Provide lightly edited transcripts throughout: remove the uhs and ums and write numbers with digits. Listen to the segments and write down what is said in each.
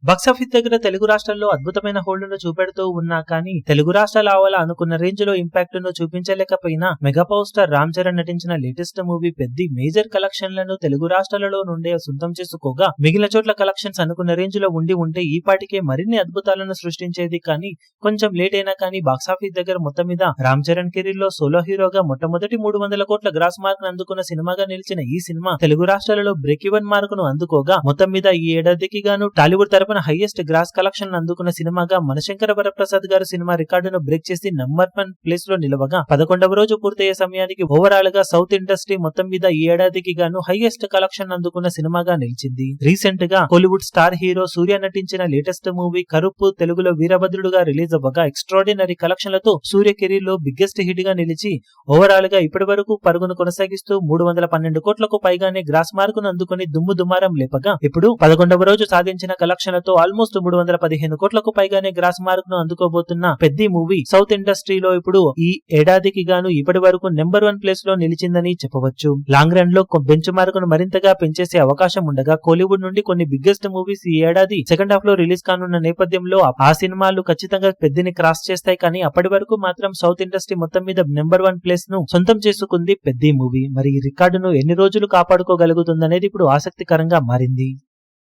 Box office దగ్గర తెలుగు రాష్ట్రాల్లో అద్భుతమైన హోల్డ్ను చూపెడుతూ ఉన్నా కానీ తెలుగు రాష్ట్రాల ఆవాల అనుకున్న రేంజ్ లో ఇంపాక్ట్ ను చూపించలేకపోయినా mega power star Ram Charan నటించిన లేటెస్ట్ మూవీ పెద్ద మేజర్ కలెక్షన్లను తెలుగు రాష్ట్రాలలో నుండే సొంతం చేసుకోగా మిగిలిన చోట్ల కలెక్షన్స్ అనుకున్న రేంజ్ లో ఉంటే ఈ పాటికే మరిన్ని అద్భుతాలను సృష్టించేది. కానీ కొంచెం లేట్ అయినా కానీ బాక్సాఫీస్ దగ్గర మొత్తం మీద రామ్ చరణ్ కెరీర్ లో సోలో హీరోగా మొట్టమొదటి 300 కోట్ల గ్రాస్ మార్క్ ను అందుకున్న సినిమాగా నిలిచిన ఈ సినిమా తెలుగు రాష్ట్రాలలో బ్రేక్ ఈవెన్ మార్క్ ను అందుకోగా మొత్తం మీద ఈ ఏడాదికి గాను టాలీవుడ్ తరపున హైయెస్ట్ గ్రాస్ కలెక్షన్ అందుకున్న సినిమాగా మనశంకర వరప్రసాద్ గారు సినిమా రికార్డును బ్రేక్ చేసి నంబర్ 1 ప్లేస్ లో నిలవగా 11వ రోజు పూర్తయ్యే సమయానికి ఓవరాల్ గా సౌత్ ఇండస్ట్రీ మొత్తం మీద ఈ ఏడాదికి గాను హైయెస్ట్ కలెక్షన్ అందుకున్న సినిమాగా నిలిచింది. రీసెంట్ గా కోలీవుడ్ స్టార్ హీరో సూర్య నటించిన లేటెస్ట్ మూవీ కరుప్పు తెలుగులో వీరభద్రుడుగా రిలీజ్ అవ్వగా ఎక్స్ట్రాడినరీ కలెక్షన్లతో సూర్య కెరీర్ లో బిగ్గెస్ట్ హిట్ గా నిలిచి ఓవరాల్ గా ఇప్పటి వరకు పరుగును కొనసాగిస్తూ 312 కోట్లకు పైగానే గ్రాస్ మార్క్ ను అందుకుని దుమ్ము దుమారం లేపగా ఇప్పుడు 11వ రోజు సాధించిన కలెక్షన్లతో ఆల్మోస్ట్ 315 కోట్లకు పైగానే గ్రాస్ మార్క్ ను అందుకోబోతున్న పెద్ద మూవీ సౌత్ ఇండస్ట్రీలో ఇప్పుడు ఈ ఏడాదికి గాను ఇప్పటి వరకు నెంబర్ 1 ప్లేస్ లో నిలిచిందని చెప్పవచ్చు. లాంగ్ రన్ లో బెంచ్ మార్క్ ను మరింతగా పెంచేసే అవకాశం ఉండగా కోలీవుడ్ నుండి కొన్ని బిగ్గెస్ట్ మూవీస్ ఈ ఏడాది సెకండ్ హాఫ్ లో రిలీజ్ కానున్న నేపథ్యంలో ఆ సినిమాలు ఖచ్చితంగా పెద్దని క్రాస్ చేస్తాయి. కానీ అప్పటి వరకు మాత్రం సౌత్ ఇండస్ట్రీ మొత్తం మీద నెంబర్ 1 ప్లేస్ ను సొంతం చేసుకుంది పెద్ద మూవీ. మరి ఈ రికార్డును ఎన్ని రోజులు కాపాడుకోగలుగుతుందనేది ఇప్పుడు ఆసక్తికరంగా మారింది.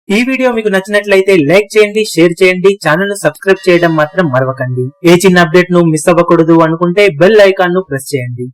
ఈ వీడియో మీకు నచ్చినట్లయితే లైక్ చేయండి, షేర్ చేయండి, ఛానల్ ను సబ్స్క్రైబ్ చేయడం మాత్రం మరవకండి. ఏ చిన్న అప్డేట్ ను మిస్ అవ్వకూడదు అనుకుంటే బెల్ ఐకాన్ ను ప్రెస్ చేయండి.